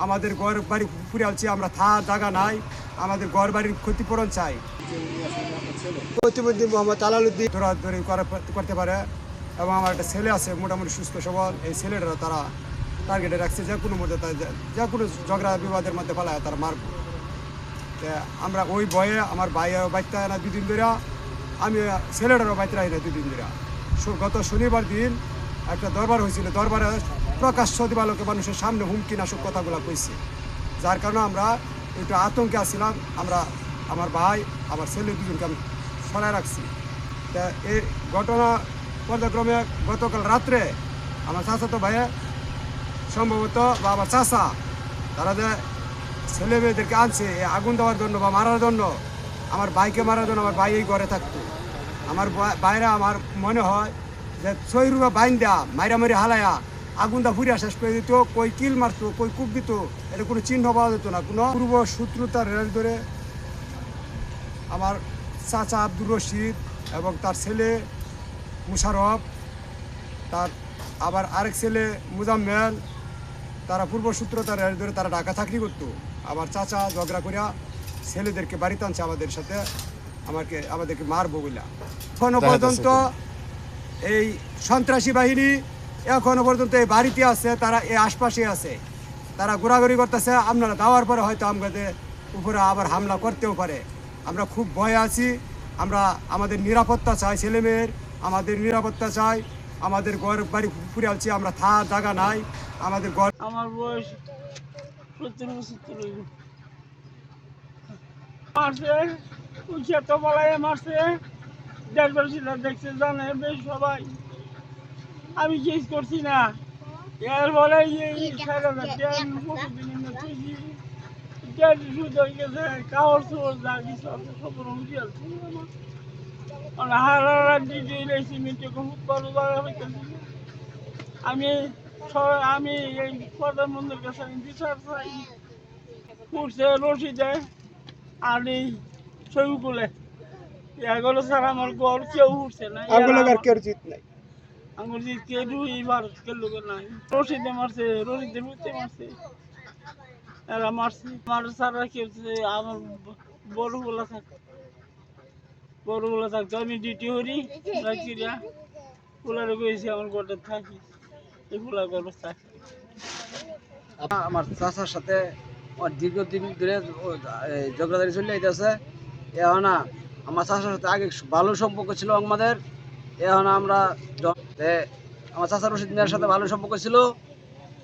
আমাদের ঘর বাড়ি পুড়ে আলছি, আমরা জায়গা নাই, আমাদের ঘর বাড়ির ক্ষতিপূরণ চাই। প্রতিবন্ধী মোহাম্মদ আলালউদ্দিন দৌড়াদৌড়ি করতে পারে এবং আমার একটা ছেলে আছে মোটামুটি সুস্থ সবল। এই ছেলেটারা তারা টার্গেটে রাখছে, যে কোনো মধ্যে যে কোনো ঝগড়া বিবাদের মধ্যে পালায় তারা মারব। আমরা ওই ভয়ে আমার ভাইও বাইতে না 2 দিন ধরে, আমি ছেলেটারও বাইতে রাখি না 2 দিন ধরে। গত শনিবার দিন একটা দরবার হয়েছিল, দরবারে প্রকাশ্য দিবালোকে মানুষের সামনে হুমকি নাশক কথাগুলো কইছে, যার কারণে আমরা একটু আতঙ্কে আসছিলাম। আমরা আমার ভাই আমার ছেলে 2জনকে আমি সরাই রাখছি। তা এই ঘটনা পর্যায়ক্রমে গতকাল রাত্রে আমার চাচাতো ভাইয়ে সম্ভবত বা আমার চাচা তারা যে ছেলে মেয়েদেরকে আনছে আগুন দেওয়ার জন্য বা মারার জন্য, আমার ভাইকে মারার জন্য আমার ভাই এই ঘরে থাকতো। আমার বাইরা আমার মনে হয় যে 6 রুপা বাইন দেয়া মাইরামারি হালায়া আগুনটা ফুরিয়া শেষ করে দিত। কই কিল মারতো, কই কূপ দিত, এটা কোনো চিহ্ন পাওয়া যেত না। কোনো পূর্ব শত্রুতার রেল ধরে আমার চাচা আব্দুর রশিদ এবং তার ছেলে মুশারফ, তার আবার আরেক ছেলে মুজাম্মেল, তারা পূর্বসূত্রতার রেল ধরে তারা ঢাকা চাকরি করতো। আমার চাচা ঝগড়া করিয়া ছেলেদেরকে বাড়িতে আনছে আমাদের সাথে, আমাদেরকে মারবো বলে। এখনো পর্যন্ত এই সন্ত্রাসী বাহিনী এখনো পর্যন্ত এই বাড়িতে আছে, তারা এই আশপাশে আছে, তারা ঘোরাঘুরি করতেছে। আপনারা দেওয়ার পরে হয়তো আমাদের উপরে আবার হামলা করতেও পারে। আমরা খুব ভয়ে আছি। আমরা আমাদের নিরাপত্তা চাই, ছেলেমেয়ের আমাদের নিরাপত্তা চাই। আমাদের ঘর বাড়ি পুড়ে আলছি, আমরা জায়গা নাই, আমাদের ঘর। আমার বয়স 70 বছর চলে মারছে, উঠিয়া তো বলাই মারছে। দেশবাসীরা দেখছে, জানে বেশ সবাই, আমি কেস করছি না। এর বলে শুধু হয়ে গেছে কাগজ চোর যা কিছু আছে সব রঙি আছে। হারা ডিউটি রেখেছি মিটে খুব ভালো জায়গা হইতেছি। আমি আমি এই প্রধানমন্ত্রীর কাছে আমি বিচার চাই। উঠছে রশি দেয় আর এই ছবিগুলো এগুলো ছাড়া আমার ঘর কেউ উঠছে না। আঙুল জিত কে দুইবার লোকের নাই, রশিদে মারছে, রশিদে উঠতে মারছে, এরা মারছে। আমার সারা খেলছে, আমার বড়গুলা থাকতো আমি ডিউটি করি রাখিয়া ফুলারে গেছি আমার ঘরটা থাকি, এই ফুলার ঘর থাকি। আমার চাচার সাথে দীর্ঘদিন ধরে ঝগড়াঝাড়ি চলে যাইতেছে। এখন আমার চাচার সাথে আগে ভালো সম্পর্ক ছিল আমাদের। এখন আমরা আমার চাচা রশিদ মিয়ার সাথে ভালো সম্পর্ক ছিল।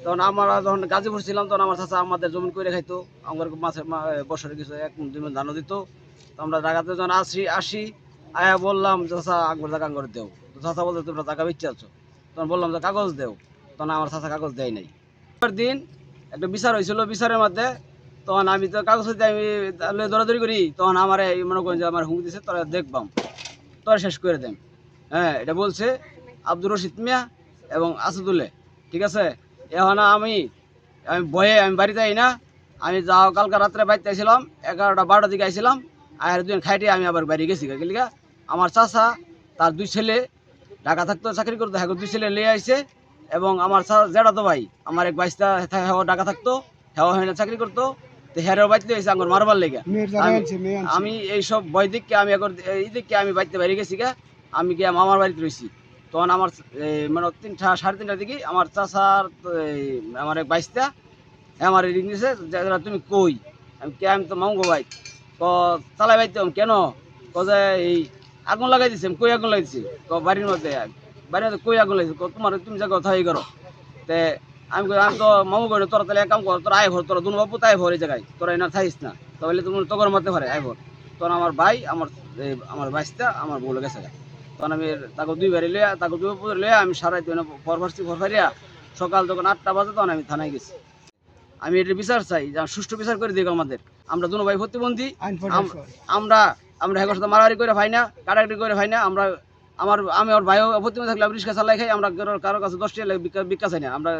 তখন আমরা যখন গাজীপুর ছিলাম তখন আমার চাচা আমাদের জমি করে খাইতো, আমার মাছের বছরে কিছু 1 ধানও দিত। তো আমরা জায়গাতে যখন আসি আয়া বললাম চাচা আকবর জায়গা করে দেও। তো চাচা বলতে তোমরা জায়গা বেঁচে আছো। তখন বললাম যে কাগজ দেও, তখন আমার চাচা কাগজ দেয় নাই। দিন একটা বিচার হয়েছিল, বিচারের মধ্যে তখন আমি তো কাগজ আমি দৌড়াদৌড়ি করি, তখন আমার মনে করেন যে আমার হুমকি দিচ্ছে তোরা দেখবাম, তোরা শেষ করে দেন। হ্যাঁ, এটা বলছে আব্দুর রশিদ মিয়া এবং আসাদুল্লাহ, ঠিক আছে। এখন আমি ভয়ে আমি বাড়িতে আই না। আমি যাও কালকে রাত্রে বাড়িতে আইছিলাম, 11টা 12টার দিকে আইছিলাম। আর 2 দিন খাইটে আমি আবার বাড়ি গেছি গেলিগা। আমার চাচা তার 2 ছেলে ঢাকা থাকতো, চাকরি করতো, হ্যাঁ 2 ছেলে লিয়ে আইছে। এবং আমার জেঠাতো ভাই আমার এক বাইশটা ঢাকা থাকতো, হ্যাঁ চাকরি করতো। তো হ্যারেও বাইতে হয়েছে আমার মারবার লেগে। আমি এইসব ভয় দিককে আমি এখন এই দিককে আমি বাড়িতে বাইরে গেছি গা। আমি গিয়ে মামার বাড়িতে রয়েছি। তখন আমার মানে 3টা 3:30টার দিকে আমার চাচার আমার এক বাইশটা আমার রিং দিয়েছে, তুমি কই? আমি তো মামু ভাই। চালাই বাইতে কেন? যে এই আগুন লাগাই দিছে। কই আগুন লাগাইছি? বাড়ির মধ্যে কই আগুন লাগছে? তোমার তুমি যা কথা এই করো। তে আমি তো মামু কই তোরা তাহলে এক কাম কর, তোরা আয় ভর, তোরা দুনো বাবু তাই ভর এই জায়গায়, তোরা এনার থাইস না, তাহলে তুমি তোর মধ্যে ভরে আয় ভর। তখন আমার ভাই আমার বাইশটা আমার বলে গেছে। তখন আমি তাকে 2 বাড়ি লিয়া তাকে 2 বাবু লিয়া আমি সারাইতে ফরফারিয়া সকাল যখন 8টা বাজে তখন আমি থানায় গেছি। আমি এটা বিচার চাই, সুষ্ঠু বিচার করে দিই আমাদের। আমরা দুনো ভাই প্রতিবন্ধী, আমরা আমরা হেগোর সাথে মারামারি করে ভাই না, কাটাকাটি করে ভাই না। আমি ওর ভাইও প্রতিবন্ধী থাকলে আমি রিক্সা চালাই খাই। আমরা কারোর কাছে 10 টাকা ভিক্ষা চাই না, আমরা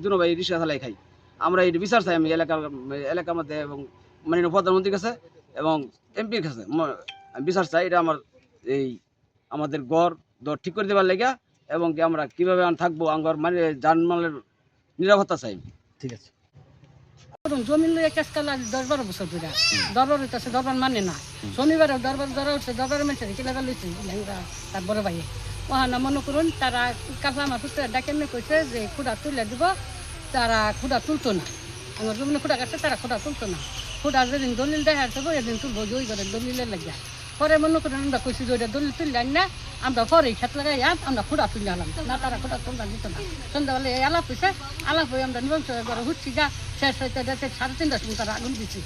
দুনো ভাই রিক্সা চালাই খাই। আমরা এই বিচার চাই আমি এলাকার মধ্যে এবং মাননীয় প্রধানমন্ত্রীর কাছে এবং এমপির কাছে বিচার চাই। এটা আমাদের গড় দর ঠিক করে দেবার লেগে এবং আমরা কিভাবে থাকবো আমার মানে জানমালের নিরাপত্তা চাই। ঠিক আছে। করুন জমি লইয়া কেস কালা 10-12 বছর ধরে দরবার হইতেছে দরবার মানে না শনিবারে দরবার ধরা উঠছে দরবারের মানুষের কি লাগা লইছে তার বড় ভাইয়ে ওহানা মনে করুন তারা কাফা আমার পুত্র ডাকে নিয়ে কইছে যে খুঁড়া তুলে দিব তারা খুঁড়া তুলতো না আমার জমি খুঁড়া কাটছে তারা খুঁড়া তুলতো না খুঁড়া যেদিন দলিল দেখা যাবে এদিন তুলবো ওই করে দলিলের লাগিয়া পরে মনে করেন আমরা কইছি যে ওইটা দলিল তুললেন না আমরা পরে খেত লাগাই আমরা খুঁড়া তুলে আলাম না তারা খুঁড়া তুলবা দিত না সন্ধ্যাবেলা এই আলাপ হয়েছে আলাপ হয়ে আমরা নিবন্ধ করে হুচ্ছি গা শেষ হইতে 3:30টার সময় তারা আগুন দিচ্ছি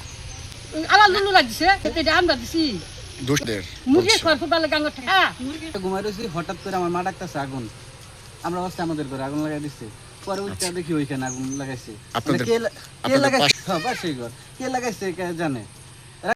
আলাল লুলু লাগছে এটা আমরা দিছি মুরগি খড় ফুটবালে গাঙ্গ ঠেকা ঘুমাই রয়েছি হঠাৎ করে আমার মা ডাকতেছে আগুন আমরা অবস্থা আমাদের করে আগুন লাগাই দিচ্ছে পরে উঠতে দেখি ওইখানে আগুন লাগাইছে কে লাগাইছে কে লাগাইছে কে জানে